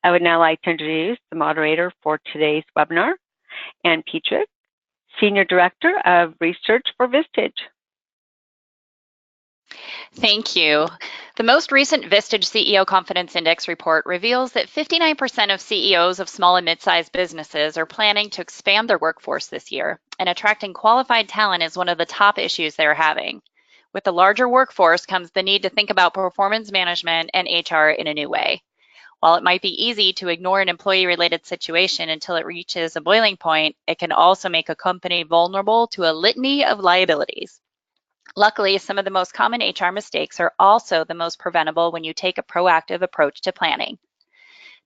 I would now like to introduce the moderator for today's webinar, Ann Petrick, Senior Director of Research for Vistage. Thank you. The most recent Vistage CEO Confidence Index report reveals that 59% of CEOs of small and mid-sized businesses are planning to expand their workforce this year, and attracting qualified talent is one of the top issues they're having. With the larger workforce comes the need to think about performance management and HR in a new way. While it might be easy to ignore an employee-related situation until it reaches a boiling point, it can also make a company vulnerable to a litany of liabilities. Luckily, some of the most common HR mistakes are also the most preventable when you take a proactive approach to planning.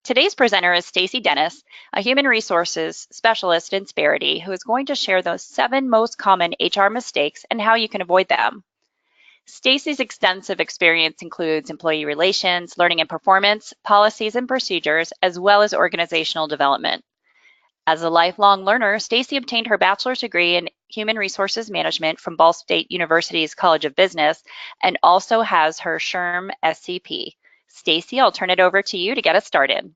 Today's presenter is Stacey Dennis, a human resources specialist in Insperity, who is going to share those 7 most common HR mistakes and how you can avoid them. Stacey's extensive experience includes employee relations, learning and performance, policies and procedures, as well as organizational development. As a lifelong learner, Stacey obtained her bachelor's degree in Human Resources Management from Ball State University's College of Business and also has her SHRM SCP. Stacey, I'll turn it over to you to get us started.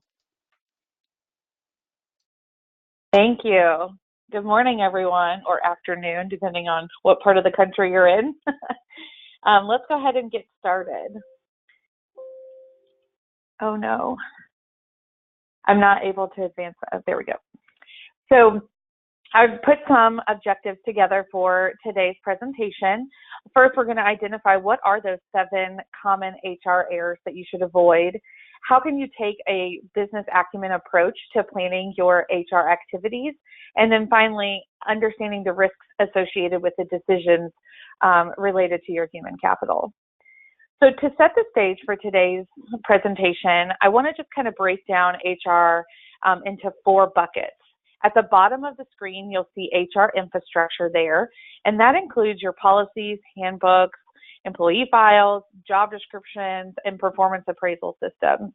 Thank you. Good morning, everyone, or afternoon, depending on what part of the country you're in. Let's go ahead and get started. Oh, no. I'm not able to advance. Oh, there we go. So I've put some objectives together for today's presentation. First, we're going to identify what are those 7 common HR errors that you should avoid. How can you take a business acumen approach to planning your HR activities? And then finally, understanding the risks associated with the decisions related to your human capital. So to set the stage for today's presentation, I want to just kind of break down HR into 4 buckets. At the bottom of the screen, you'll see HR infrastructure there, and that includes your policies, handbooks, employee files, job descriptions, and performance appraisal systems.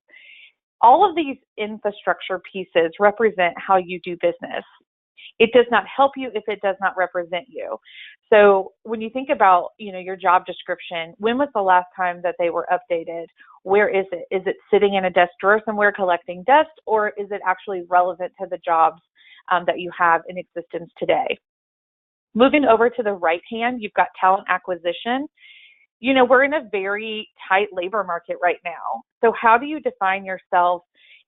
All of these infrastructure pieces represent how you do business. It does not help you if it does not represent you. So when you think about, your job description, when was the last time that they were updated? Where is it? Is it sitting in a desk drawer somewhere collecting dust, or is it actually relevant to the jobs that you have in existence today? Moving over to the right hand, you've got talent acquisition. We're in a very tight labor market right now. So how do you define yourself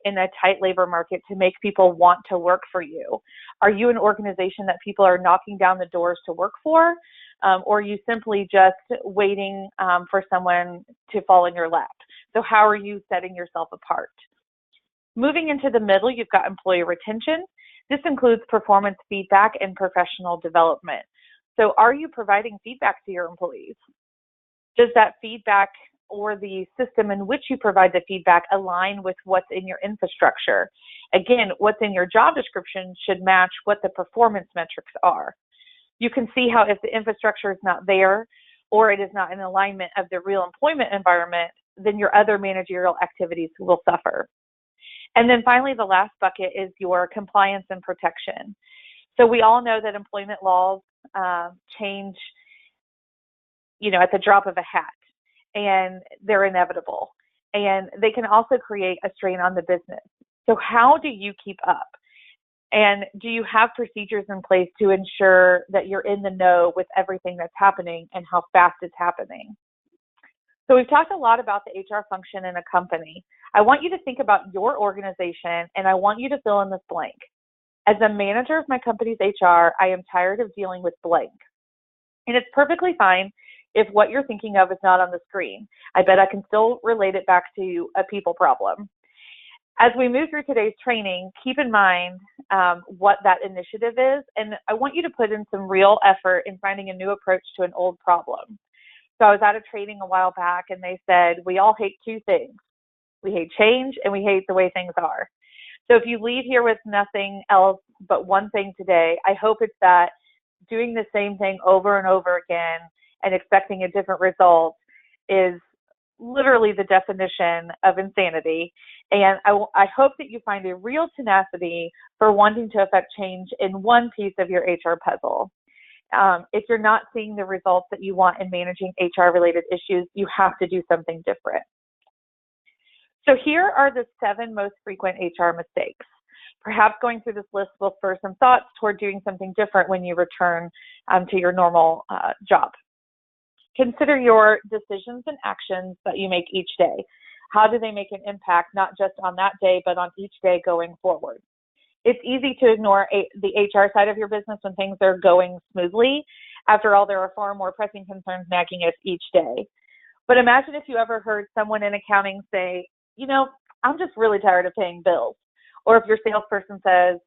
in a tight labor market to make people want to work for you? Are you an organization that people are knocking down the doors to work for? Or are you simply just waiting for someone to fall in your lap? So how are you setting yourself apart? Moving into the middle, you've got employee retention. This includes performance feedback and professional development. So are you providing feedback to your employees? Does that feedback or the system in which you provide the feedback align with what's in your infrastructure? Again, what's in your job description should match what the performance metrics are. You can see how if the infrastructure is not there or it is not in alignment of the real employment environment, then your other managerial activities will suffer. And then finally, the last bucket is your compliance and protection. So we all know that employment laws change, at the drop of a hat, and they're inevitable. And they can also create a strain on the business. So how do you keep up? And do you have procedures in place to ensure that you're in the know with everything that's happening and how fast it's happening? So we've talked a lot about the HR function in a company. I want you to think about your organization, and I want you to fill in this blank. As a manager of my company's HR, I am tired of dealing with blank. And it's perfectly fine if what you're thinking of is not on the screen. I bet I can still relate it back to a people problem. As we move through today's training, keep in mind what that initiative is, and I want you to put in some real effort in finding a new approach to an old problem. So I was at a training a while back, and they said, we all hate 2 things. We hate change, and we hate the way things are. So if you leave here with nothing else but one thing today, I hope it's that doing the same thing over and over again and expecting a different result is literally the definition of insanity. And I hope that you find a real tenacity for wanting to affect change in one piece of your HR puzzle. If you're not seeing the results that you want in managing HR-related issues, you have to do something different. So here are the 7 most frequent HR mistakes. Perhaps going through this list will spur some thoughts toward doing something different when you return to your normal job. Consider your decisions and actions that you make each day. How do they make an impact, not just on that day, but on each day going forward? It's easy to ignore the HR side of your business when things are going smoothly. After all, there are far more pressing concerns nagging us each day. But imagine if you ever heard someone in accounting say, you know, I'm just really tired of paying bills. Or if your salesperson says,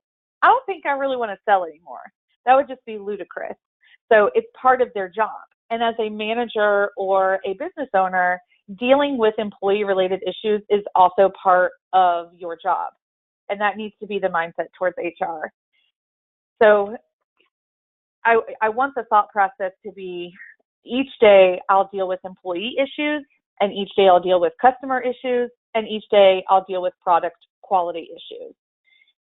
I don't think I really want to sell anymore. That would just be ludicrous. So it's part of their job. And as a manager or a business owner, dealing with employee-related issues is also part of your job. And that needs to be the mindset towards HR. So I want the thought process to be, each day I'll deal with employee issues, and each day I'll deal with customer issues, and each day I'll deal with product quality issues.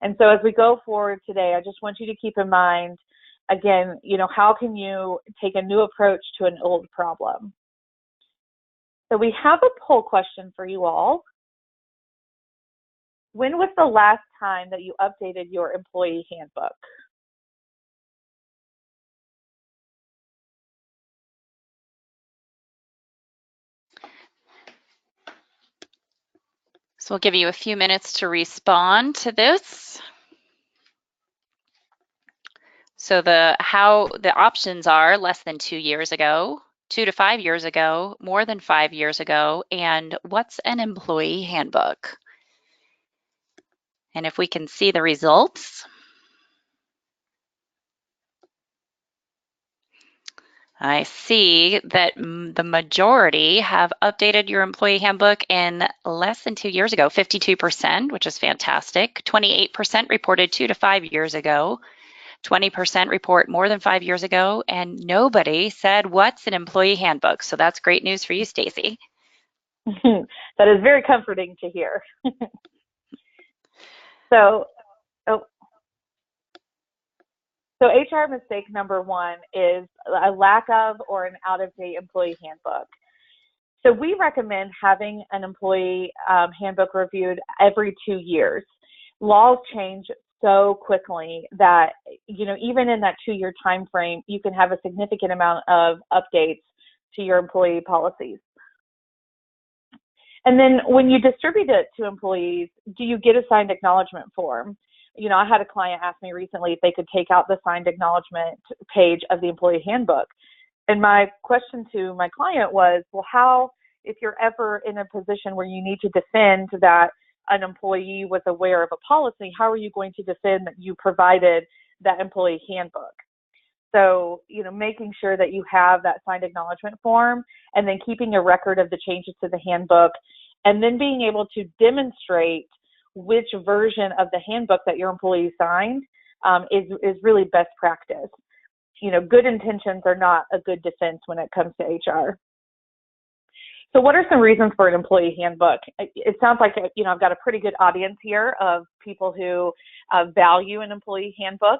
And so as we go forward today, I just want you to keep in mind, again, you know, how can you take a new approach to an old problem? So we have a poll question for you all. When was the last time that you updated your employee handbook? So we'll give you a few minutes to respond to this. So the options are less than 2 years ago, 2 to 5 years ago, more than 5 years ago, and what's an employee handbook? And if we can see the results, I see that the majority have updated your employee handbook in less than 2 years ago, 52%, which is fantastic. 28% reported 2 to 5 years ago. 20% report more than 5 years ago, and nobody said, what's an employee handbook? So that's great news for you, Stacey. That is very comforting to hear. So HR mistake number 1 is a lack of or an out-of-date employee handbook. So we recommend having an employee handbook reviewed every 2 years. Laws change so quickly that, you know, even in that 2-year time frame, you can have a significant amount of updates to your employee policies. And then when you distribute it to employees, do you get a signed acknowledgement form? You know, I had a client ask me recently if they could take out the signed acknowledgement page of the employee handbook. And my question to my client was, well, how, if you're ever in a position where you need to defend that an employee was aware of a policy, how are you going to defend that you provided that employee handbook? So, you know, making sure that you have that signed acknowledgement form, and then keeping a record of the changes to the handbook, and then being able to demonstrate which version of the handbook that your employee signed is really best practice. You know, good intentions are not a good defense when it comes to HR. So what are some reasons for an employee handbook? It sounds like, you know, I've got a pretty good audience here of people who value an employee handbook.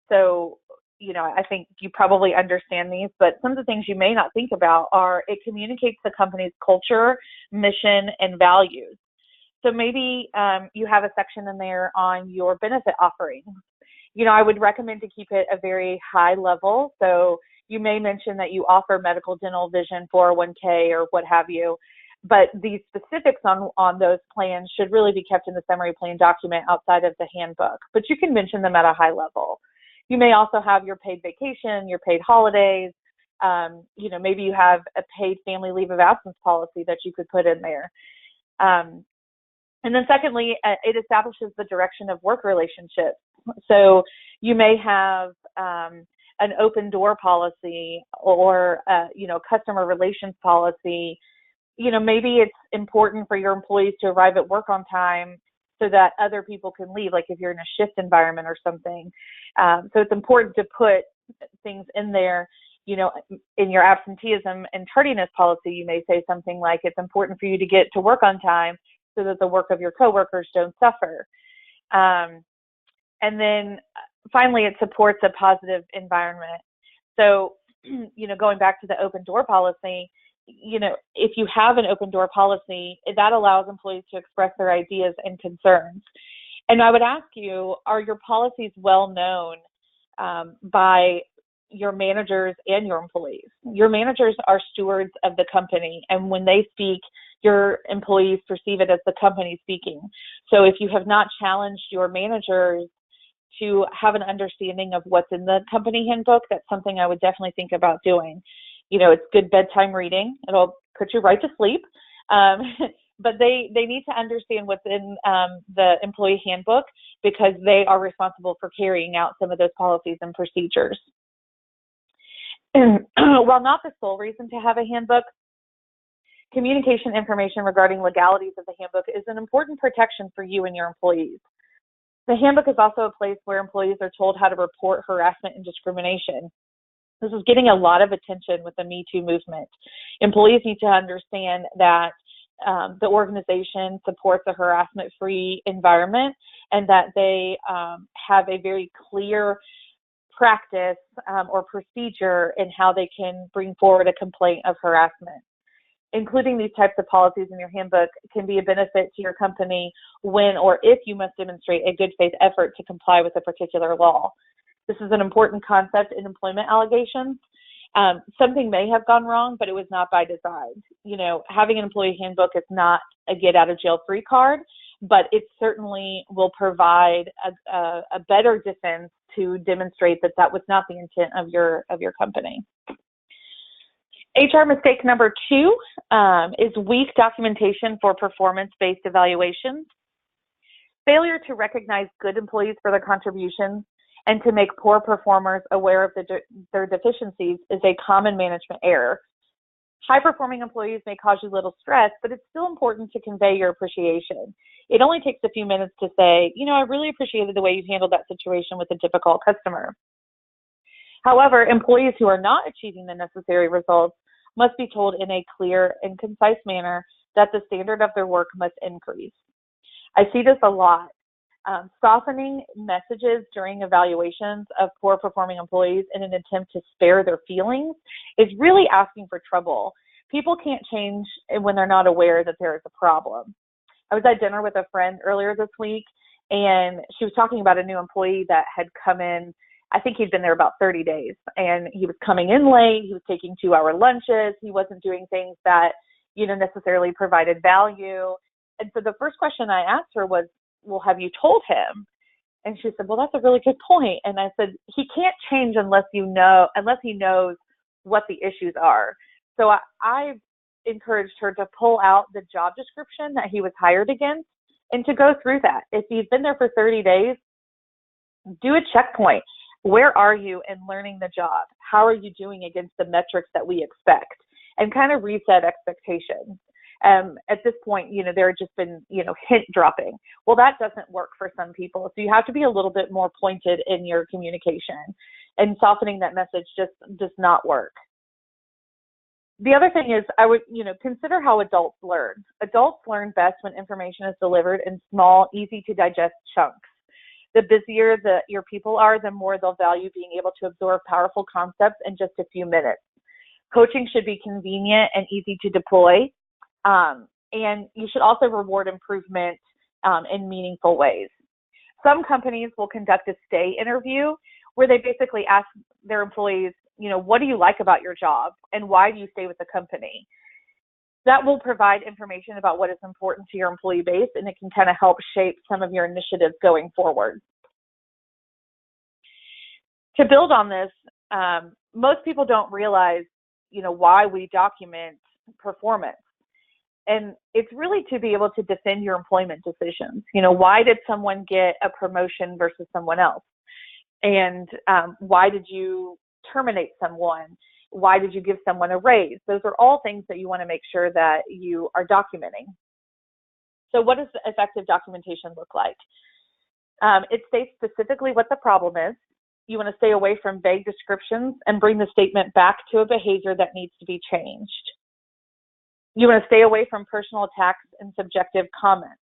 So, you know, I think you probably understand these, but some of the things you may not think about are it communicates the company's culture, mission, and values. So maybe you have a section in there on your benefit offerings. You know, I would recommend to keep it a very high level. So you may mention that you offer medical, dental, vision, 401k, or what have you, but the specifics on those plans should really be kept in the summary plan document outside of the handbook, but you can mention them at a high level. You may also have your paid vacation, your paid holidays. You know, maybe you have a paid family leave of absence policy that you could put in there. And then secondly, it establishes the direction of work relationships. So you may have an open door policy or, you know, customer relations policy. You know, maybe it's important for your employees to arrive at work on time so that other people can leave, like if you're in a shift environment or something. So it's important to put things in there. You know, in your absenteeism and tardiness policy, you may say something like, it's important for you to get to work on time so that the work of your coworkers don't suffer. And then finally, it supports a positive environment. So, you know, going back to the open door policy, if you have an open door policy, that allows employees to express their ideas and concerns. And I would ask you, are your policies well known by your managers and your employees? Your managers are stewards of the company, and when they speak, your employees perceive it as the company speaking. So if you have not challenged your managers to have an understanding of what's in the company handbook, that's something I would definitely think about doing. It's good bedtime reading. It'll put you right to sleep. But they need to understand what's in the employee handbook, because they are responsible for carrying out some of those policies and procedures. And while not the sole reason to have a handbook, communication information regarding legalities of the handbook is an important protection for you and your employees. The handbook is also a place where employees are told how to report harassment and discrimination. This is getting a lot of attention with the Me Too movement. Employees need to understand that the organization supports a harassment-free environment, and that they have a very clear practice or procedure in how they can bring forward a complaint of harassment. Including these types of policies in your handbook can be a benefit to your company when or if you must demonstrate a good faith effort to comply with a particular law. This is an important concept in employment allegations. Something may have gone wrong, but it was not by design. Having an employee handbook is not a get out of jail free card, but it certainly will provide a better defense to demonstrate that that was not the intent of your company. HR mistake number 2 is weak documentation for performance-based evaluations. Failure to recognize good employees for their contributions and to make poor performers aware of their deficiencies is a common management error. High-performing employees may cause you little stress, but it's still important to convey your appreciation. It only takes a few minutes to say, I really appreciated the way you handled that situation with a difficult customer. However, employees who are not achieving the necessary results must be told in a clear and concise manner that the standard of their work must increase. I see this a lot. Softening messages during evaluations of poor performing employees in an attempt to spare their feelings is really asking for trouble. People can't change when they're not aware that there is a problem. I was at dinner with a friend earlier this week, and she was talking about a new employee that had come in. I think he'd been there about 30 days, and he was coming in late. He was taking 2-hour lunches. He wasn't doing things that, necessarily provided value. And so the first question I asked her was, well, have you told him? And she said, well, that's a really good point. And I said, he can't change unless he knows what the issues are. So I encouraged her to pull out the job description that he was hired against and to go through that. If he's been there for 30 days, do a checkpoint. Where are you in learning the job? How are you doing against the metrics that we expect? And kind of reset expectations. At this point, there have just been, hint dropping. Well, that doesn't work for some people. So you have to be a little bit more pointed in your communication, and softening that message just does not work. The other thing is I would, consider how adults learn. Adults learn best when information is delivered in small, easy to digest chunks. The busier your people are, the more they'll value being able to absorb powerful concepts in just a few minutes. Coaching should be convenient and easy to deploy. And you should also reward improvement in meaningful ways. Some companies will conduct a stay interview where they basically ask their employees, what do you like about your job and why do you stay with the company? That will provide information about what is important to your employee base, and it can kind of help shape some of your initiatives going forward. To build on this, most people don't realize, why we document performance. And it's really to be able to defend your employment decisions. Why did someone get a promotion versus someone else? And why did you terminate someone? Why did you give someone a raise? Those are all things that you want to make sure that you are documenting. So what does effective documentation look like? It states specifically what the problem is. You want to stay away from vague descriptions and bring the statement back to a behavior that needs to be changed. You want to stay away from personal attacks and subjective comments.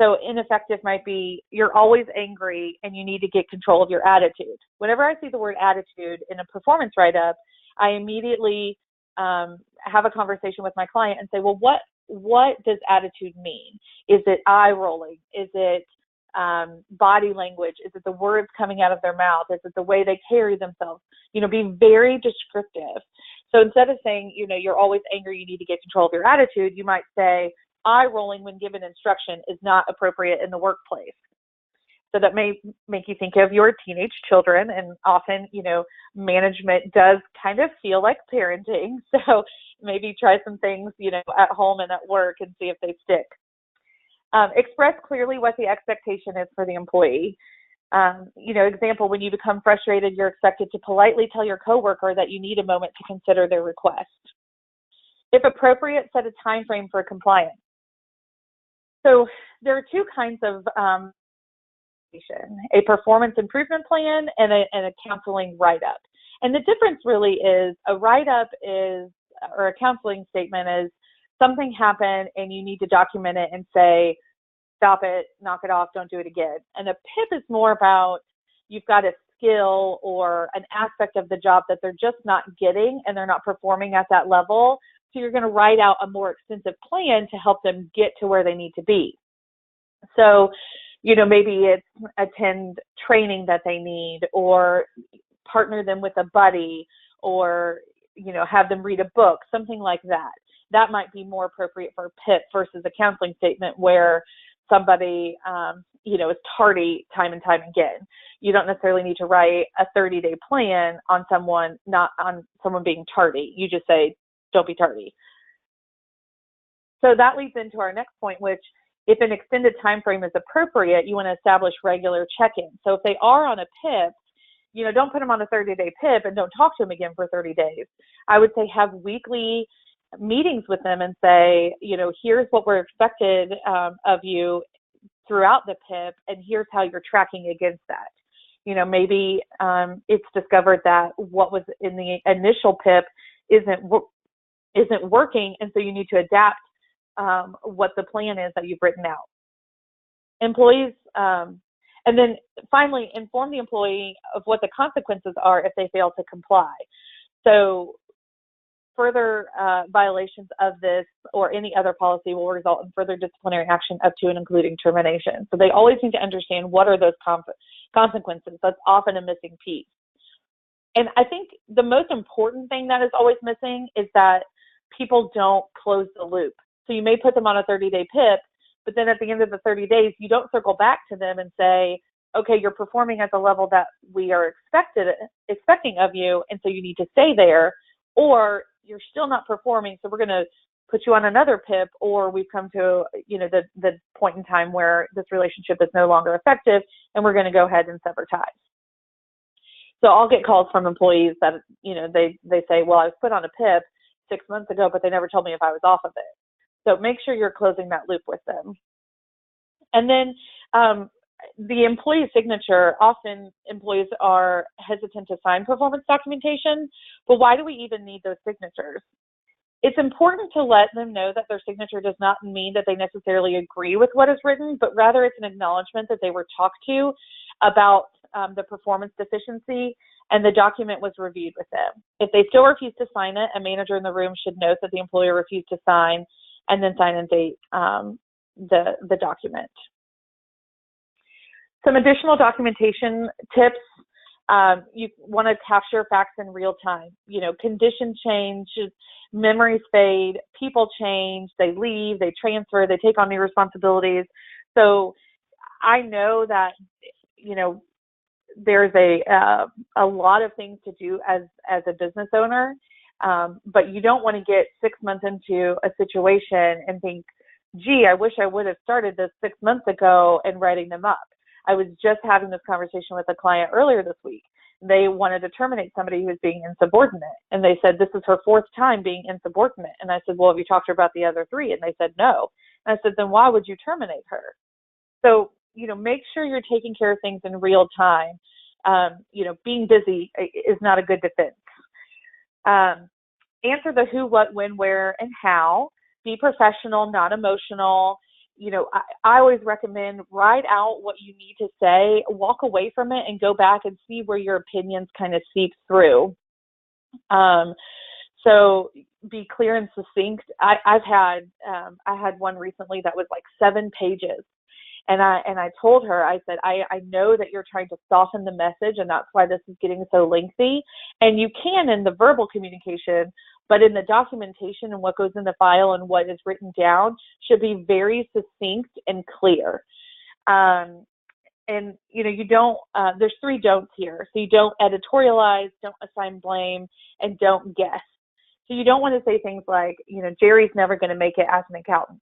So ineffective might be, you're always angry and you need to get control of your attitude. Whenever I see the word attitude in a performance write-up, I immediately have a conversation with my client and say, well, what does attitude mean? Is it eye rolling? Is it body language? Is it the words coming out of their mouth? Is it the way they carry themselves? Be very descriptive. So instead of saying, you're always angry, you need to get control of your attitude, you might say, eye rolling when given instruction is not appropriate in the workplace. So that may make you think of your teenage children, and often, management does kind of feel like parenting. So maybe try some things, at home and at work and see if they stick. Express clearly what the expectation is for the employee. Example, when you become frustrated, you're expected to politely tell your coworker that you need a moment to consider their request. If appropriate, set a time frame for compliance. So there are two kinds of a performance improvement plan and a counseling write-up. And the difference really is a write-up or a counseling statement is something happened and you need to document it and say, stop it, knock it off, don't do it again. And a PIP is more about you've got a skill or an aspect of the job that they're just not getting and they're not performing at that level. So you're going to write out a more extensive plan to help them get to where they need to be. So, maybe it's attend training that they need, or partner them with a buddy, or, have them read a book, something like that. That might be more appropriate for a PIP versus a counseling statement where somebody, is tardy time and time again. You don't necessarily need to write a 30-day plan on someone, not on someone being tardy. You just say, don't be tardy. So that leads into our next point, which if an extended time frame is appropriate, you want to establish regular check-ins. So if they are on a PIP, don't put them on a 30-day PIP and don't talk to them again for 30 days. I would say have weekly meetings with them and say, here's what we're expected of you throughout the PIP, and here's how you're tracking against that. Maybe it's discovered that what was in the initial PIP isn't working, and so you need to adapt what the plan is that you've written out. Employees, and then finally, inform the employee of what the consequences are if they fail to comply. So further violations of this or any other policy will result in further disciplinary action up to and including termination. So they always need to understand what are those consequences. That's often a missing piece. And I think the most important thing that is always missing is that people don't close the loop. So you may put them on a 30-day PIP, but then at the end of the 30 days, you don't circle back to them and say, okay, you're performing at the level that we are expecting of you, and so you need to stay there, or you're still not performing, so we're going to put you on another PIP, or we've come to the point in time where this relationship is no longer effective, and we're going to go ahead and sever ties. So I'll get calls from employees that they say, well, I was put on a PIP 6 months ago, but they never told me if I was off of it. So make sure you're closing that loop with them. And then the employee signature, often employees are hesitant to sign performance documentation, but why do we even need those signatures? It's important to let them know that their signature does not mean that they necessarily agree with what is written, but rather it's an acknowledgement that they were talked to about the performance deficiency and the document was reviewed with them. If they still refuse to sign it, a manager in the room should note that the employer refused to sign and then sign and date the document. Some additional documentation tips. You want to capture facts in real time. Condition change, memories fade, people change, they leave, they transfer, they take on new responsibilities. So I know that, there's a lot of things to do as a business owner, but you don't want to get 6 months into a situation and think, gee, I wish I would have started this 6 months ago and writing them up. I was just having this conversation with a client earlier this week. They wanted to terminate somebody who was being insubordinate. And they said, this is her 4th time being insubordinate. And I said, well, have you talked to her about the other 3? And they said, no. And I said, then why would you terminate her? So, make sure you're taking care of things in real time. Being busy is not a good defense. Answer the who, what, when, where, and how. Be professional, not emotional. I always recommend write out what you need to say, walk away from it, and go back and see where your opinions kind of seep through. So be clear and succinct. I had one recently that was like 7 pages. And I told her, I said, I know that you're trying to soften the message, and that's why this is getting so lengthy. And you can in the verbal communication, but in the documentation and what goes in the file and what is written down should be very succinct and clear. And you don't, there's 3 don'ts here. So you don't editorialize, don't assign blame, and don't guess. So you don't want to say things like, Jerry's never going to make it as an accountant.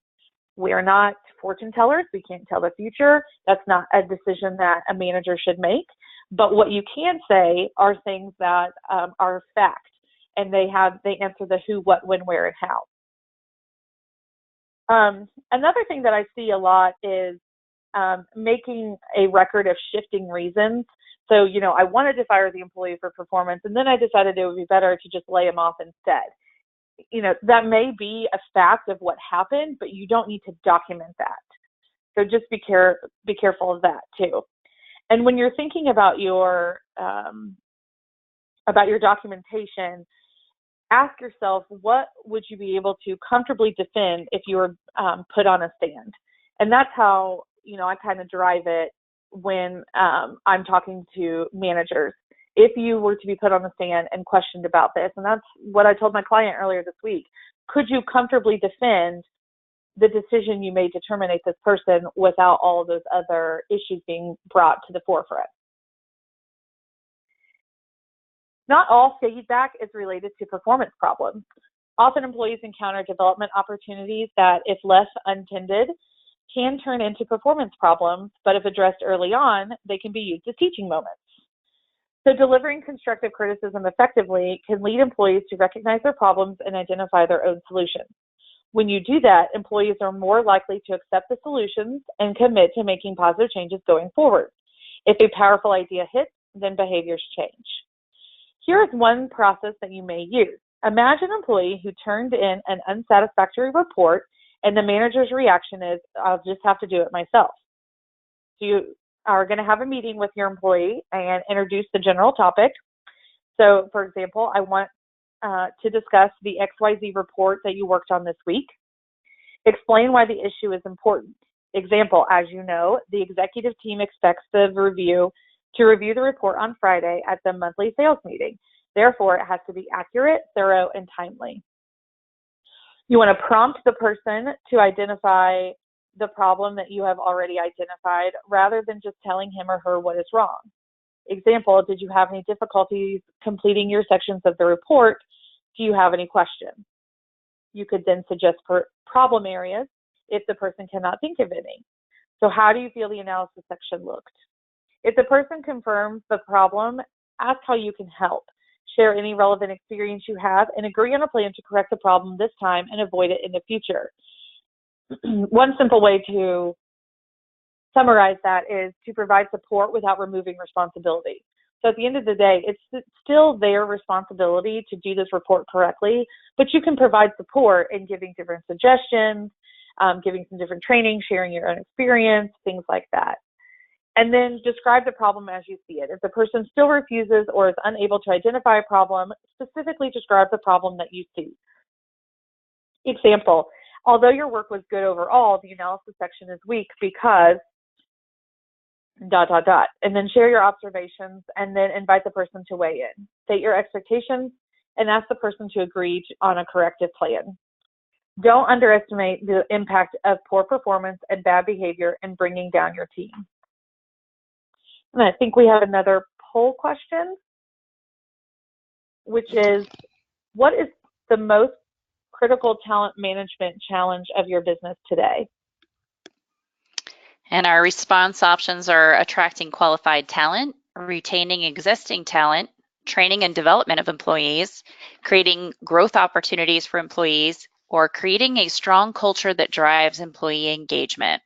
We are not fortune tellers. We can't tell the future. That's not a decision that a manager should make. But what you can say are things that are fact, and they answer the who, what, when, where, and how. Another thing that I see a lot is making a record of shifting reasons. So, I wanted to fire the employee for performance, and then I decided it would be better to just lay him off instead. That may be a fact of what happened, but you don't need to document that. So just be careful of that too. And when you're thinking about your documentation, ask yourself, what would you be able to comfortably defend if you were put on a stand? And that's how, I kind of drive it when I'm talking to managers. If you were to be put on the stand and questioned about this, and that's what I told my client earlier this week, could you comfortably defend the decision you made to terminate this person without all of those other issues being brought to the forefront? Not all feedback is related to performance problems. Often employees encounter development opportunities that, if left untended, can turn into performance problems, but if addressed early on, they can be used as teaching moments. So delivering constructive criticism effectively can lead employees to recognize their problems and identify their own solutions. When you do that, employees are more likely to accept the solutions and commit to making positive changes going forward. If a powerful idea hits, then behaviors change. Here is one process that you may use. Imagine an employee who turned in an unsatisfactory report, and the manager's reaction is, I'll just have to do it myself. So you are going to have a meeting with your employee and introduce the general topic. So, for example, I want to discuss the XYZ report that you worked on this week. Explain why the issue is important. Example, as you know, the executive team expects to review the report on Friday at the monthly sales meeting. Therefore, it has to be accurate, thorough, and timely. You want to prompt the person to identify the problem that you have already identified rather than just telling him or her what is wrong. Example, did you have any difficulties completing your sections of the report? Do you have any questions? You could then suggest problem areas if the person cannot think of any. So how do you feel the analysis section looked? If the person confirms the problem, ask how you can help. Share any relevant experience you have and agree on a plan to correct the problem this time and avoid it in the future. One simple way to summarize that is to provide support without removing responsibility. So at the end of the day, it's still their responsibility to do this report correctly, but you can provide support in giving different suggestions, giving some different training, sharing your own experience, things like that. And then describe the problem as you see it. If the person still refuses or is unable to identify a problem, specifically describe the problem that you see. Example, although your work was good overall, the analysis section is weak because ... And then share your observations and then invite the person to weigh in. State your expectations and ask the person to agree on a corrective plan. Don't underestimate the impact of poor performance and bad behavior in bringing down your team. And I think we have another poll question, which is, what is the most critical talent management challenge of your business today? And our response options are attracting qualified talent, retaining existing talent, training and development of employees, creating growth opportunities for employees, or creating a strong culture that drives employee engagement.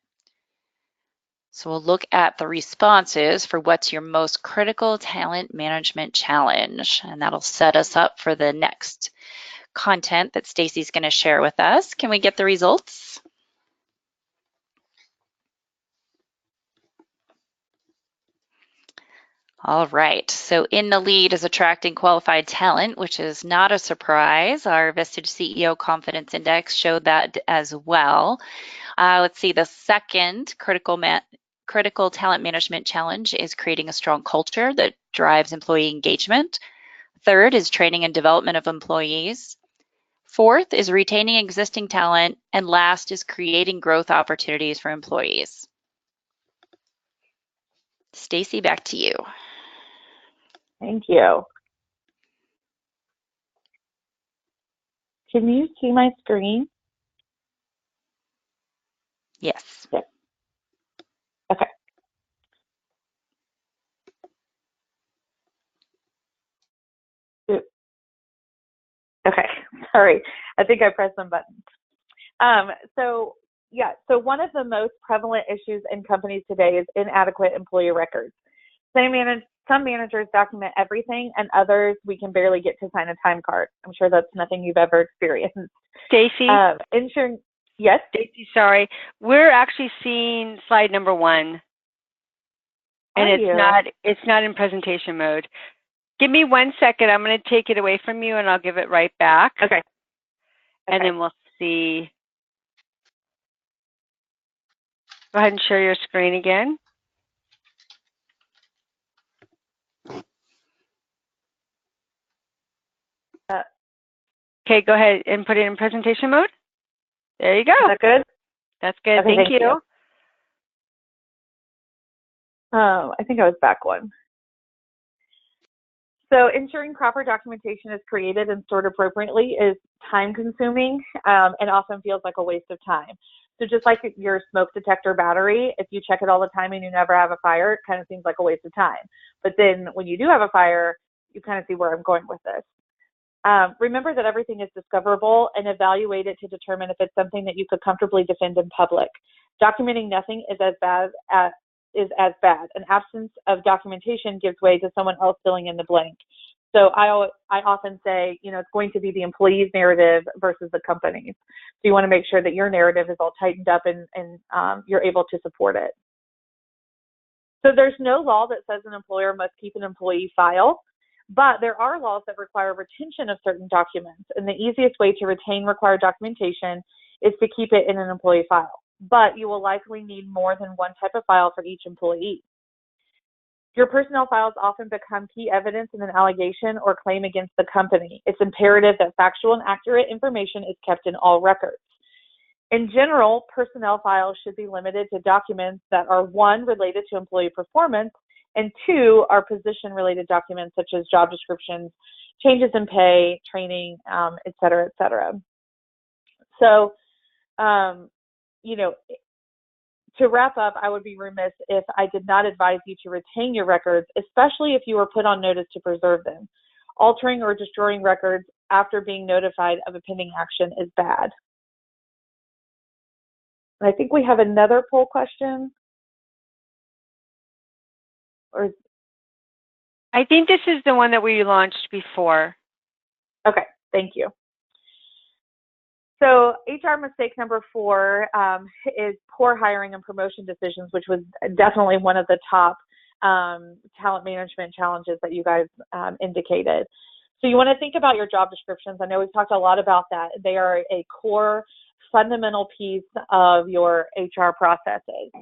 So we'll look at the responses for what's your most critical talent management challenge, and that'll set us up for the next content that Stacey's going to share with us. Can we get the results? All right, so in the lead is attracting qualified talent, which is not a surprise. Our Vistage CEO Confidence Index showed that as well. Let's see, the second critical talent management challenge is creating a strong culture that drives employee engagement. Third is training and development of employees. Fourth is retaining existing talent. And last is creating growth opportunities for employees. Stacey, back to you. Thank you. Can you see my screen? Yes. Yes. Okay. Okay, sorry. I think I pressed some buttons. So one of the most prevalent issues in companies today is inadequate employee records. Some managers document everything, and others we can barely get to sign a time card. I'm sure that's nothing you've ever experienced. Stacey? Yes? Stacey, sorry. We're actually seeing slide number 1. And it's not in presentation mode. Give me 1 second. I'm going to take it away from you, and I'll give it right back. Okay. And then we'll see. Go ahead and share your screen again. Okay, go ahead and put it in presentation mode. There you go. Is that good? That's good. Okay, thank you. I think I was back one. So ensuring proper documentation is created and stored appropriately is time-consuming and often feels like a waste of time. So just like your smoke detector battery, if you check it all the time and you never have a fire, it kind of seems like a waste of time. But then when you do have a fire, you kind of see where I'm going with this. Remember that everything is discoverable and evaluate it to determine if it's something that you could comfortably defend in public. Documenting nothing is as bad. An absence of documentation gives way to someone else filling in the blank. So I often say, it's going to be the employee's narrative versus the company's. So you want to make sure that your narrative is all tightened up and you're able to support it. So there's no law that says an employer must keep an employee file, but there are laws that require retention of certain documents. And the easiest way to retain required documentation is to keep it in an employee file. But you will likely need more than one type of file for each employee. Your personnel files often become key evidence in an allegation or claim against the company. It's imperative that factual and accurate information is kept in all records. In general, personnel files should be limited to documents that are 1, related to employee performance, and 2, are position-related documents such as job descriptions, changes in pay, training, et cetera, et cetera. So, to wrap up, I would be remiss if I did not advise you to retain your records, especially if you were put on notice to preserve them. Altering or destroying records after being notified of a pending action is bad. And I think we have another poll question. I think this is the one that we launched before. Okay, thank you. So HR mistake number 4 is poor hiring and promotion decisions, which was definitely one of the top talent management challenges that you guys indicated. So you want to think about your job descriptions. I know we've talked a lot about that. They are a core fundamental piece of your HR processes.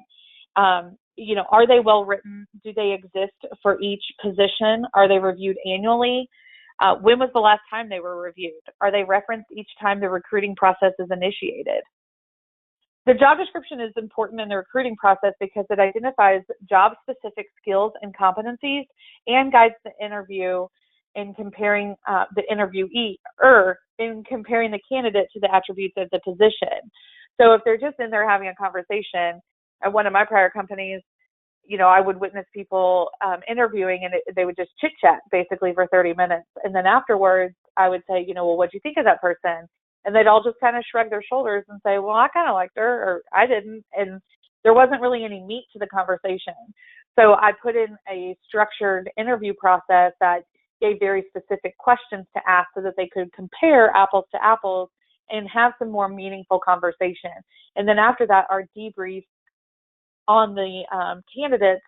Are they well written? Do they exist for each position? Are they reviewed annually? When was the last time they were reviewed? Are they referenced each time the recruiting process is initiated? The job description is important in the recruiting process because it identifies job-specific skills and competencies and guides the interview in comparing the interviewee, in comparing the candidate to the attributes of the position. So if they're just in there having a conversation, at one of my prior companies, I would witness people interviewing and they would just chit chat basically for 30 minutes. And then afterwards I would say, well, what'd you think of that person? And they'd all just kind of shrug their shoulders and say, well, I kind of liked her, or I didn't. And there wasn't really any meat to the conversation. So I put in a structured interview process that gave very specific questions to ask so that they could compare apples to apples and have some more meaningful conversation. And then after that, our debrief on the candidates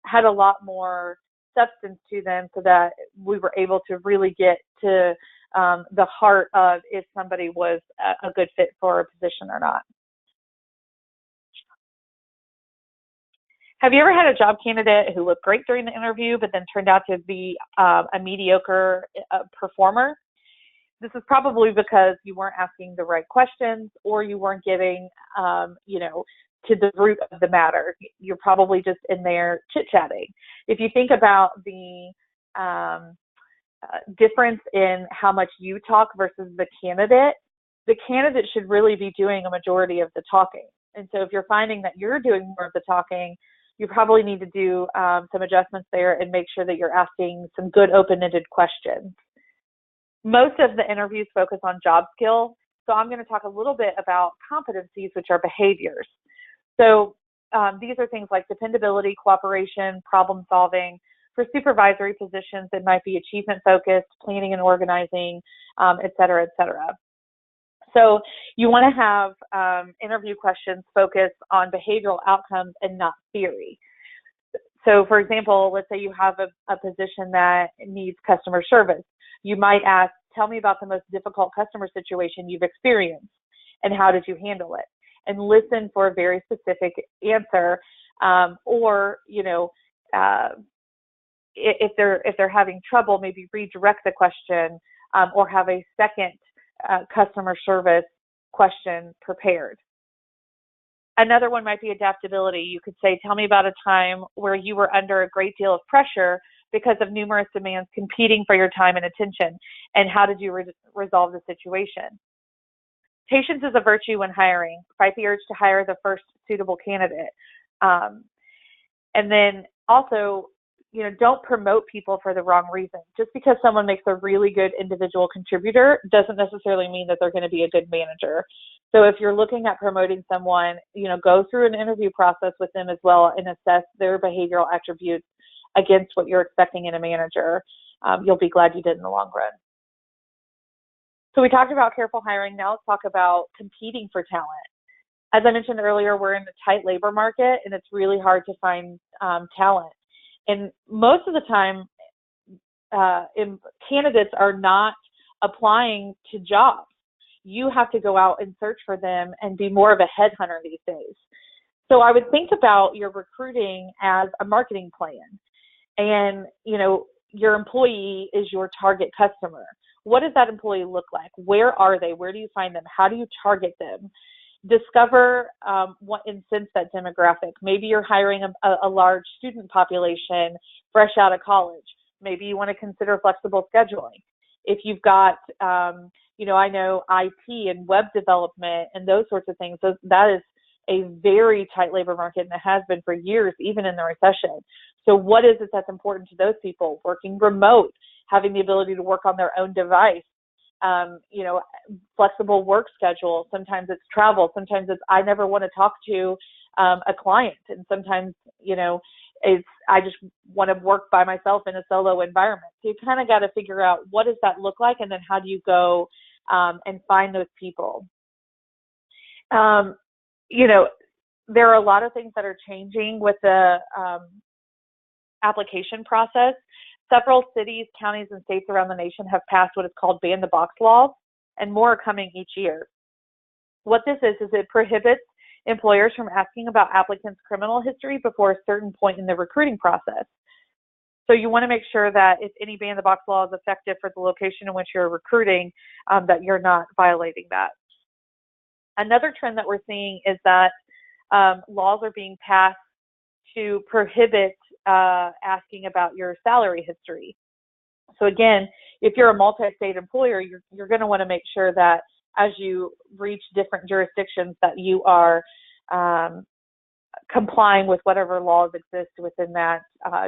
had a lot more substance to them so that we were able to really get to the heart of if somebody was a good fit for a position or not. Have you ever had a job candidate who looked great during the interview but then turned out to be a mediocre performer? This is probably because you weren't asking the right questions or you weren't getting, to the root of the matter. You're probably just in there chit-chatting. If you think about the difference in how much you talk versus the candidate should really be doing a majority of the talking. And so if you're finding that you're doing more of the talking, you probably need to do some adjustments there and make sure that you're asking some good open-ended questions. Most of the interviews focus on job skill, so I'm going to talk a little bit about competencies, which are behaviors. So these are things like dependability, cooperation, problem solving. For supervisory positions, it might be achievement focused, planning and organizing, et cetera, et cetera. So you want to have interview questions focus on behavioral outcomes and not theory. So for example, let's say you have a position that needs customer service. You might ask, tell me about the most difficult customer situation you've experienced and how did you handle it? And listen for a very specific answer, or if they're having trouble, maybe redirect the question or have a second customer service question prepared. Another one might be adaptability. You could say, tell me about a time where you were under a great deal of pressure because of numerous demands competing for your time and attention, and how did you resolve the situation? Patience is a virtue when hiring. Fight the urge to hire the first suitable candidate. And then also, don't promote people for the wrong reason. Just because someone makes a really good individual contributor doesn't necessarily mean that they're going to be a good manager. So if you're looking at promoting someone, go through an interview process with them as well and assess their behavioral attributes against what you're expecting in a manager. You'll be glad you did in the long run. So we talked about careful hiring. Now let's talk about competing for talent. As I mentioned earlier, we're in a tight labor market and it's really hard to find talent. And most of the time, candidates are not applying to jobs. You have to go out and search for them and be more of a headhunter these days. So I would think about your recruiting as a marketing plan. And, your employee is your target customer. What does that employee look like? Where are they? Where do you find them? How do you target them? Discover what incents that demographic. Maybe you're hiring a large student population fresh out of college. Maybe you want to consider flexible scheduling. If you've got, I know IT and web development and those sorts of things, that is a very tight labor market, and it has been for years, even in the recession. So what is it that's important to those people? Working remote, having the ability to work on their own device, flexible work schedule. Sometimes it's travel. Sometimes it's I never want to talk to a client. And sometimes, it's I just want to work by myself in a solo environment. So you kind of got to figure out what does that look like, and then how do you go and find those people. There are a lot of things that are changing with the application process. Several cities, counties, and states around the nation have passed what is called ban-the-box laws, and more are coming each year. What this is it prohibits employers from asking about applicants' criminal history before a certain point in the recruiting process. So you want to make sure that if any ban-the-box law is effective for the location in which you're recruiting, that you're not violating that. Another trend that we're seeing is that laws are being passed to prohibit asking about your salary history. So again, if you're a multi-state employer, you're going to want to make sure that as you reach different jurisdictions that you are complying with whatever laws exist within that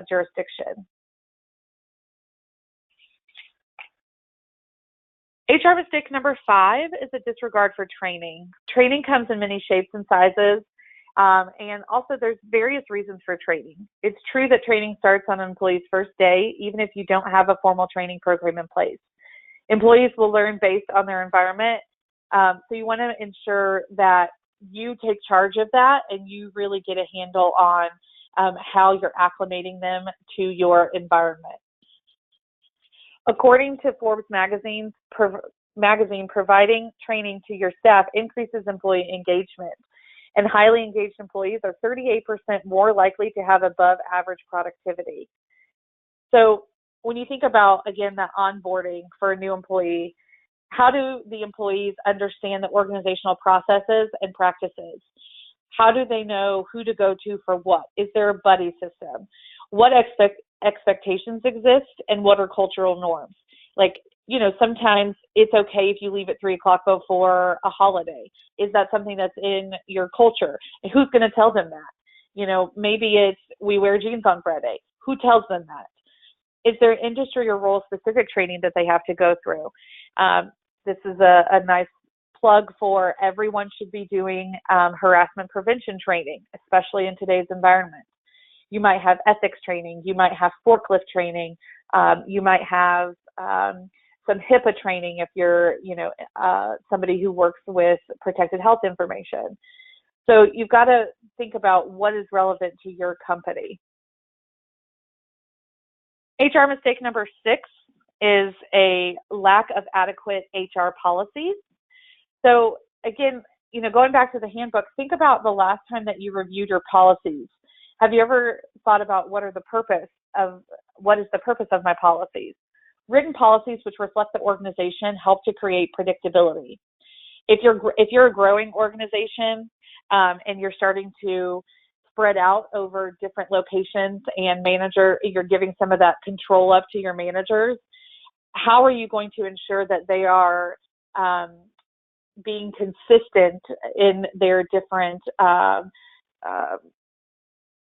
jurisdiction. HR mistake number 5 is a disregard for training. Training comes in many shapes and sizes. And also there's various reasons for training. It's true that training starts on an employee's first day, even if you don't have a formal training program in place. Employees will learn based on their environment. So you want to ensure that you take charge of that and you really get a handle on how you're acclimating them to your environment. According to Forbes magazine, providing training to your staff increases employee engagement, and highly engaged employees are 38% more likely to have above average productivity. So when you think about, again, that onboarding for a new employee, how do the employees understand the organizational processes and practices? How do they know who to go to for what? Is there a buddy system? What expectations exist, and what are cultural norms? Like, you know, sometimes it's okay if you leave at 3 o'clock before a holiday. Is that something that's in your culture? And who's going to tell them that? You know, maybe it's we wear jeans on Friday. Who tells them that? Is there industry or role specific training that they have to go through? This is a nice plug for everyone should be doing harassment prevention training, especially in today's environment. You might have ethics training. You might have forklift training. You might have some HIPAA training if you're, you know, somebody who works with protected health information. So you've got to think about what is relevant to your company. HR mistake number 6 is a lack of adequate HR policies. So again, you know, going back to the handbook, think about the last time that you reviewed your policies. Have you ever thought about what is the purpose of my policies? Written policies which reflect the organization help to create predictability. If you're a growing organization and you're starting to spread out over different locations and you're giving some of that control up to your managers, how are you going to ensure that they are being consistent in their different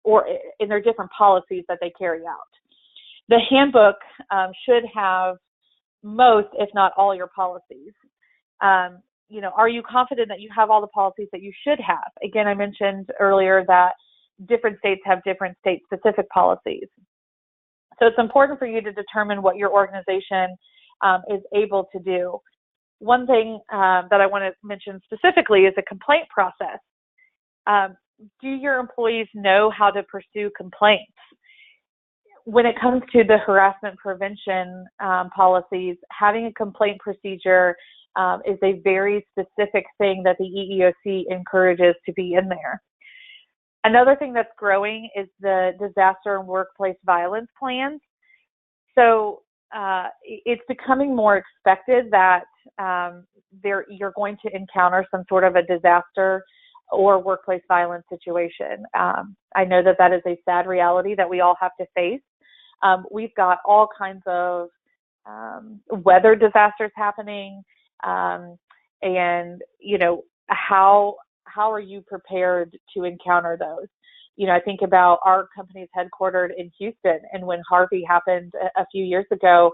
or in their different policies that they carry out? The handbook should have most, if not all, your policies. You know, are you confident that you have all the policies that you should have? Again, I mentioned earlier that different states have different state-specific policies. So it's important for you to determine what your organization is able to do. One thing that I want to mention specifically is a complaint process. Do your employees know how to pursue complaints? When it comes to the harassment prevention policies, having a complaint procedure is a very specific thing that the EEOC encourages to be in there. Another thing that's growing is the disaster and workplace violence plans. So it's becoming more expected that you're going to encounter some sort of a disaster or workplace violence situation. I know that is a sad reality that we all have to face. We've got all kinds of weather disasters happening, and you know, how are you prepared to encounter those? You know, I think about our company's headquartered in Houston, and when Harvey happened a few years ago,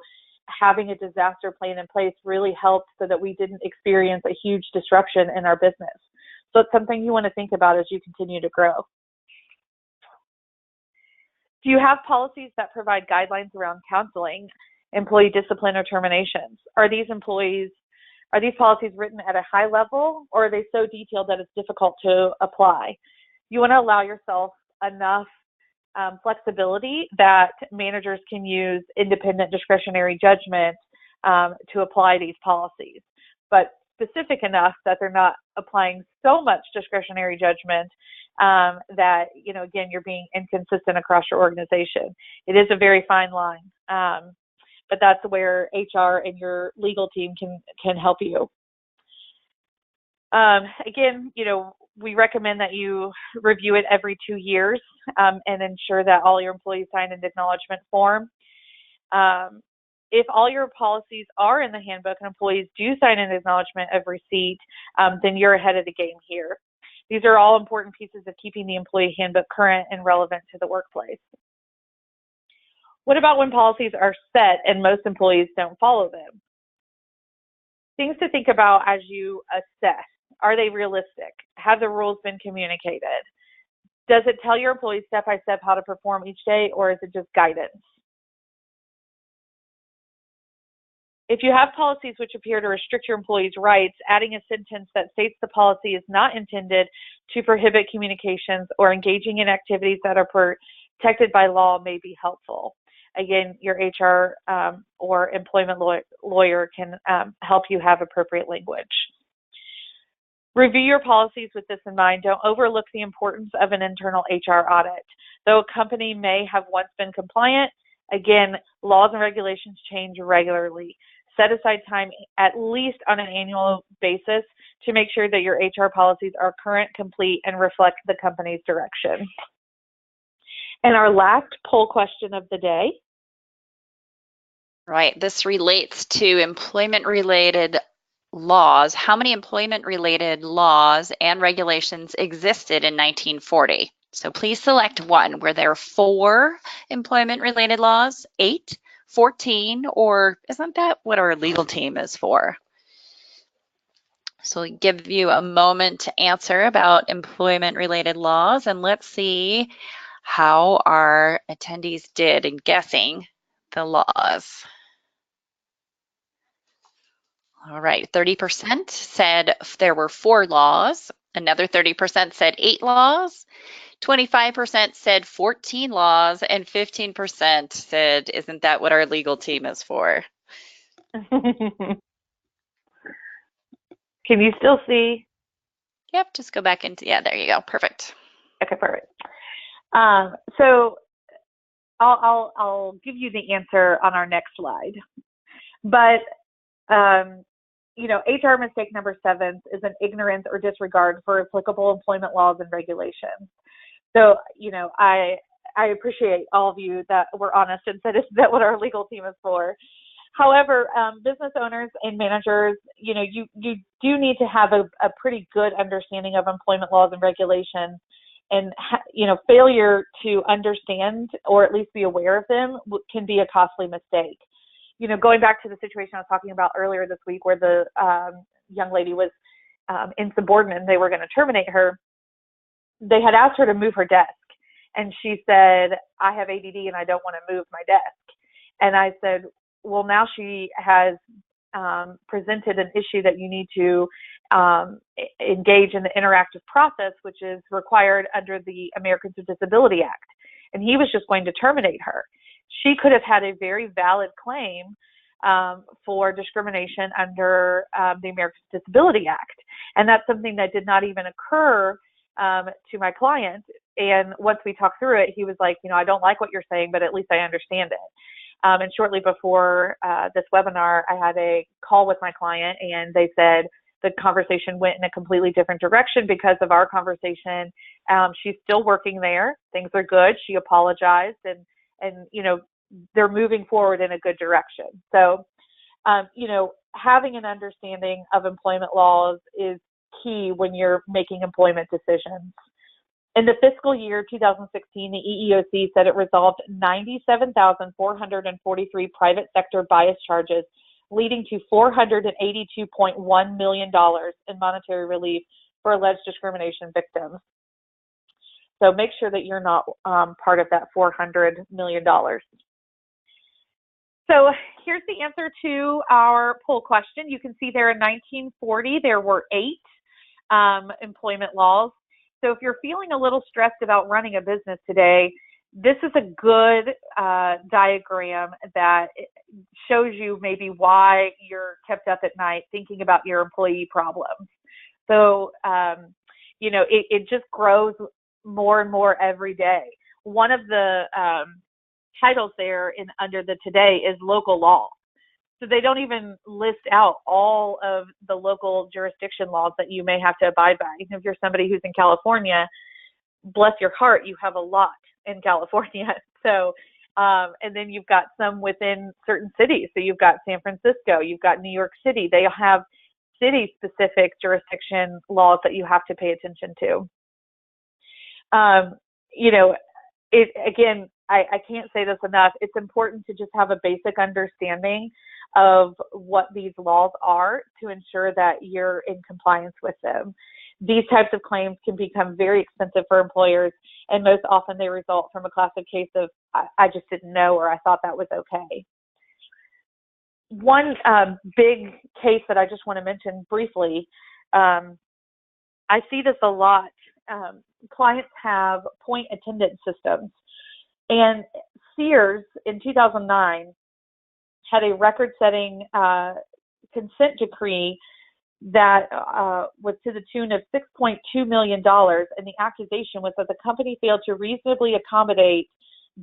having a disaster plan in place really helped so that we didn't experience a huge disruption in our business. So it's something you want to think about as you continue to grow. Do you have policies that provide guidelines around counseling, employee discipline, or terminations? Are these policies written at a high level, or are they so detailed that it's difficult to apply? You want to allow yourself enough flexibility that managers can use independent discretionary judgment to apply these policies, but specific enough that they're not applying so much discretionary judgment that, you know, again, you're being inconsistent across your organization. It is a very fine line, but that's where HR and your legal team can help you. Again, you know, we recommend that you review it every 2 years and ensure that all your employees sign an acknowledgement form. If all your policies are in the handbook and employees do sign an acknowledgement of receipt, then you're ahead of the game here. These are all important pieces of keeping the employee handbook current and relevant to the workplace. What about when policies are set and most employees don't follow them? Things to think about as you assess. Are they realistic? Have the rules been communicated? Does it tell your employees step by step how to perform each day, or is it just guidance? If you have policies which appear to restrict your employees' rights, adding a sentence that states the policy is not intended to prohibit communications or engaging in activities that are protected by law may be helpful. Again, your HR or employment lawyer can help you have appropriate language. Review your policies with this in mind. Don't overlook the importance of an internal HR audit. Though a company may have once been compliant, again, laws and regulations change regularly. Set aside time, at least on an annual basis, to make sure that your HR policies are current, complete, and reflect the company's direction. And our last poll question of the day. Right, this relates to employment-related laws. How many employment-related laws and regulations existed in 1940? So please select one. Were there 4 employment-related laws, 8, 14, or isn't that what our legal team is for? So we'll give you a moment to answer about employment-related laws, and let's see how our attendees did in guessing the laws. All right, 30% said there were 4 laws. Another 30% said 8 laws. 25% said 14 laws, and 15% said, isn't that what our legal team is for? Can you still see? Yep, just go back into, yeah, there you go. Perfect. Okay, perfect. So I'll give you the answer on our next slide. But, you know, HR mistake number 7 is an ignorance or disregard for applicable employment laws and regulations. So, you know, I appreciate all of you that were honest and said, is that what our legal team is for? However, business owners and managers, you know, you do need to have a pretty good understanding of employment laws and regulations, and, you know, failure to understand or at least be aware of them can be a costly mistake. You know, going back to the situation I was talking about earlier this week where the young lady was insubordinate and they were going to terminate her, they had asked her to move her desk. And she said, I have ADD and I don't want to move my desk. And I said, well, now she has presented an issue that you need to engage in the interactive process, which is required under the Americans with Disability Act. And he was just going to terminate her. She could have had a very valid claim for discrimination under the Americans with Disability Act. And that's something that did not even occur to my client. And once we talked through it, he was like, you know, I don't like what you're saying, but at least I understand it. And shortly before this webinar, I had a call with my client, and they said the conversation went in a completely different direction because of our conversation. She's still working there. Things are good. She apologized, and you know, they're moving forward in a good direction. So, you know, having an understanding of employment laws is key when you're making employment decisions. In the fiscal year 2016, the EEOC said it resolved 97,443 private sector bias charges, leading to $482.1 million in monetary relief for alleged discrimination victims. So make sure that you're not part of that $400 million. So here's the answer to our poll question. You can see there in 1940, there were 8 employment laws. So if you're feeling a little stressed about running a business today, this is a good diagram that shows you maybe why you're kept up at night thinking about your employee problems. So, you know, it just grows more and more every day. One of the titles there under the today is local law. So they don't even list out all of the local jurisdiction laws that you may have to abide by. Even if you're somebody who's in California, bless your heart, you have a lot in California. So, and then you've got some within certain cities. So you've got San Francisco, you've got New York City. They have city-specific jurisdiction laws that you have to pay attention to. You know, again, I can't say this enough. It's important to just have a basic understanding of what these laws are to ensure that you're in compliance with them. These types of claims can become very expensive for employers, and most often they result from a classic case of, I just didn't know, or I thought that was okay. one big case that I just want to mention briefly, I see this a lot. Clients have point attendance systems, and Sears in 2009 had a record-setting consent decree that was to the tune of $6.2 million, and the accusation was that the company failed to reasonably accommodate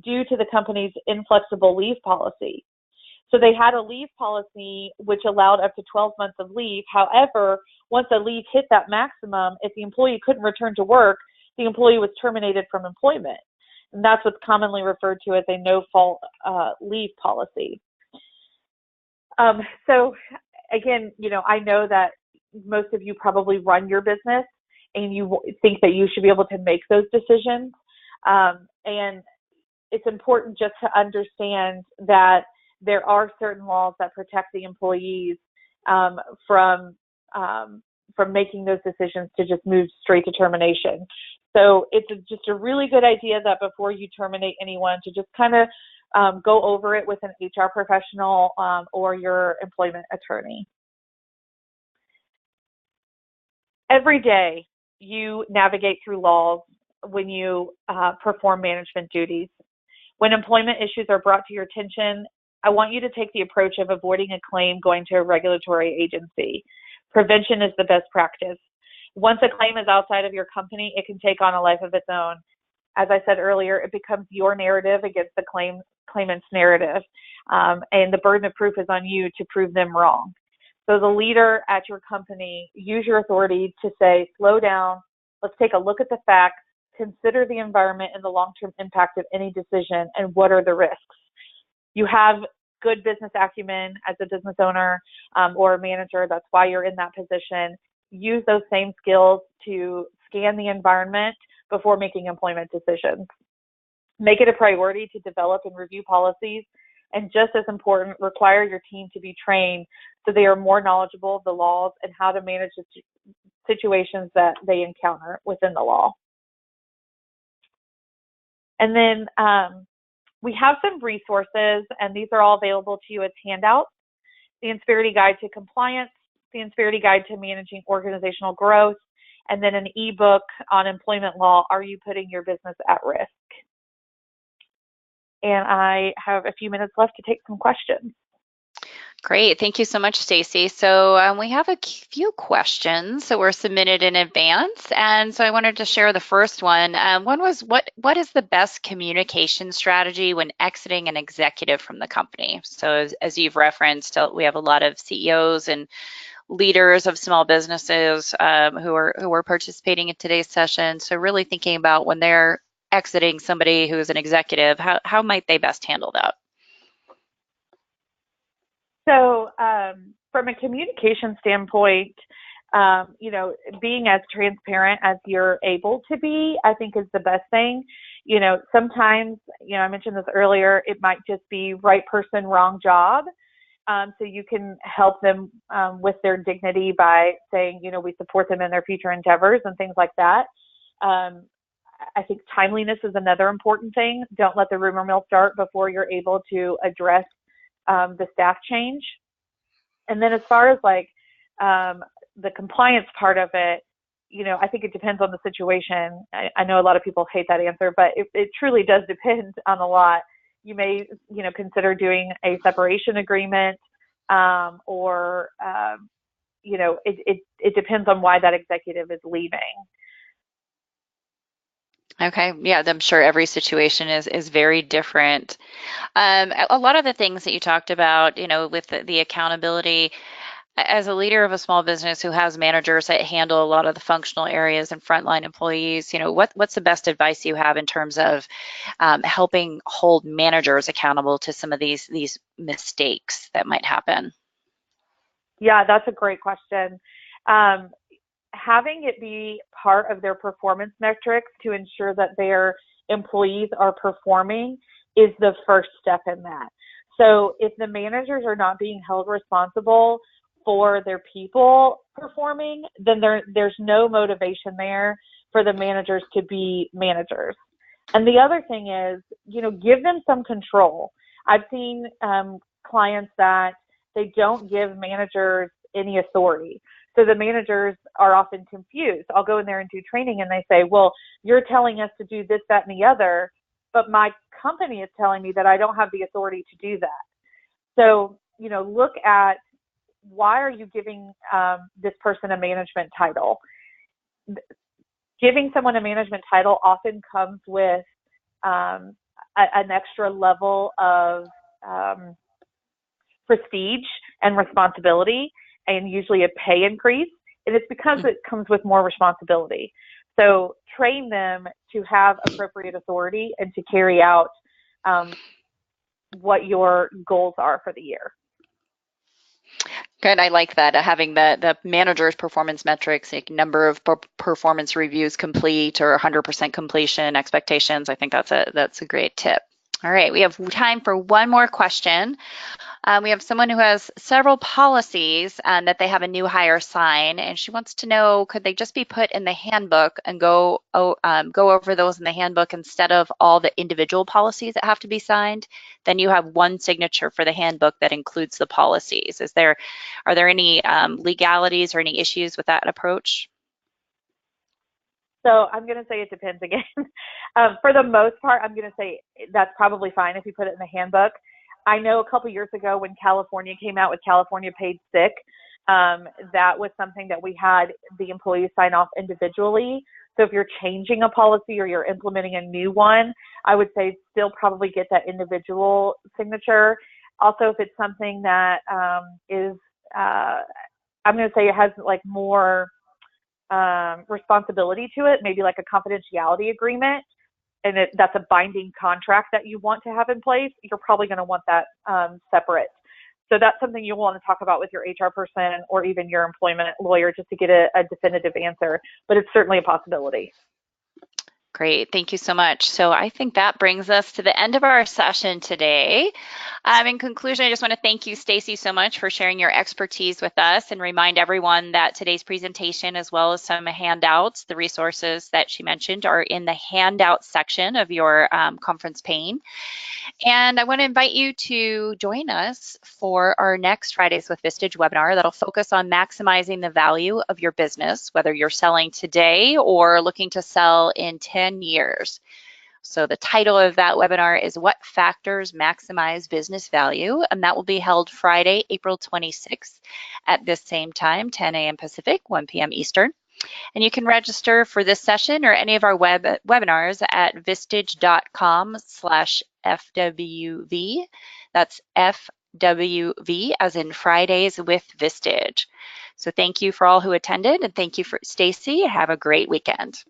due to the company's inflexible leave policy. So they had a leave policy which allowed up to 12 months of leave. However, once a leave hit that maximum, if the employee couldn't return to work, the employee was terminated from employment. And that's what's commonly referred to as a no-fault leave policy. So again, I know that most of you probably run your business and you think that you should be able to make those decisions. And it's important just to understand that there are certain laws that protect the employees from making those decisions to just move straight to termination. So it's just a really good idea that before you terminate anyone to just kind of go over it with an HR professional or your employment attorney. Every day you navigate through laws when you perform management duties. When employment issues are brought to your attention, I want you to take the approach of avoiding a claim going to a regulatory agency. Prevention is the best practice. Once a claim is outside of your company, it can take on a life of its own. As I said earlier, it becomes your narrative against the claimant's narrative, and the burden of proof is on you to prove them wrong. So the leader at your company, use your authority to say, slow down, let's take a look at the facts, consider the environment and the long-term impact of any decision, and what are the risks. You have good business acumen as a business owner or a manager. That's why you're in that position. Use those same skills to scan the environment before making employment decisions. Make it a priority to develop and review policies, and just as important, require your team to be trained so they are more knowledgeable of the laws and how to manage the situations that they encounter within the law. And then we have some resources, and these are all available to you as handouts. The Insperity Guide to Compliance, the Insperity Guide to Managing Organizational Growth, and then an ebook on employment law, Are You Putting Your Business at Risk? And I have a few minutes left to take some questions. Great. Thank you so much, Stacey. So we have a few questions that were submitted in advance. And so I wanted to share the first one. One was, what is the best communication strategy when exiting an executive from the company? So as you've referenced, we have a lot of CEOs and leaders of small businesses who are participating in today's session. So really thinking about when they're exiting somebody who's an executive, how might they best handle that? So from a communication standpoint, being as transparent as you're able to be, I think is the best thing. Sometimes, I mentioned this earlier, it might just be right person, wrong job. So you can help them with their dignity by saying, we support them in their future endeavors and things like that. I think timeliness is another important thing. Don't let the rumor mill start before you're able to address the staff change. And then as far as the compliance part of it, I think it depends on the situation. I know a lot of people hate that answer, but it truly does depend on a lot. You may, consider doing a separation agreement, or it depends on why that executive is leaving. Okay, yeah, I'm sure every situation is very different. A lot of the things that you talked about, with the accountability, as a leader of a small business who has managers that handle a lot of the functional areas and frontline employees, what's the best advice you have in terms of helping hold managers accountable to some of these mistakes that might happen? Yeah, that's a great question. Having it be part of their performance metrics to ensure that their employees are performing is the first step in that. So if the managers are not being held responsible for their people performing, then there's no motivation there for the managers to be managers. And the other thing is, give them some control. I've seen clients that they don't give managers any authority. So the managers are often confused. I'll go in there and do training and they say, well, you're telling us to do this, that, and the other, but my company is telling me that I don't have the authority to do that. So, look at, why are you giving this person a management title? Giving someone a management title often comes with an extra level of prestige and responsibility, and usually a pay increase. And it's because it comes with more responsibility. So train them to have appropriate authority and to carry out what your goals are for the year. Good. I like that, having the manager's performance metrics, like number of performance reviews complete or 100% completion expectations. I think that's a great tip. All right, we have time for one more question. We have someone who has several policies that they have a new hire sign, and she wants to know, could they just be put in the handbook and go over those in the handbook instead of all the individual policies that have to be signed? Then you have one signature for the handbook that includes the policies. Are there any legalities or any issues with that approach? So I'm going to say it depends again. For the most part, I'm going to say that's probably fine if you put it in the handbook. I know a couple years ago when California came out with California paid sick, that was something that we had the employees sign off individually. So if you're changing a policy or you're implementing a new one, I would say still probably get that individual signature. Also, if it's something that is, I'm going to say it has like more responsibility to it, maybe like a confidentiality agreement, and that's a binding contract that you want to have in place, you're probably going to want that separate. So that's something you'll want to talk about with your HR person or even your employment lawyer just to get a definitive answer, but it's certainly a possibility. Great, thank you so much. So I think that brings us to the end of our session today. In conclusion, I just want to thank you, Stacey, so much for sharing your expertise with us, and remind everyone that today's presentation, as well as some handouts, the resources that she mentioned, are in the handout section of your conference pane. And I want to invite you to join us for our next Fridays with Vistage webinar that'll focus on maximizing the value of your business, whether you're selling today or looking to sell in 10 years. So the title of that webinar is What Factors Maximize Business Value, and that will be held Friday, April 26th at this same time, 10 a.m. Pacific, 1 p.m. Eastern. And you can register for this session or any of our webinars at vistage.com/FWV. That's FWV as in Fridays with Vistage. So thank you for all who attended, and thank you for Stacey. Have a great weekend.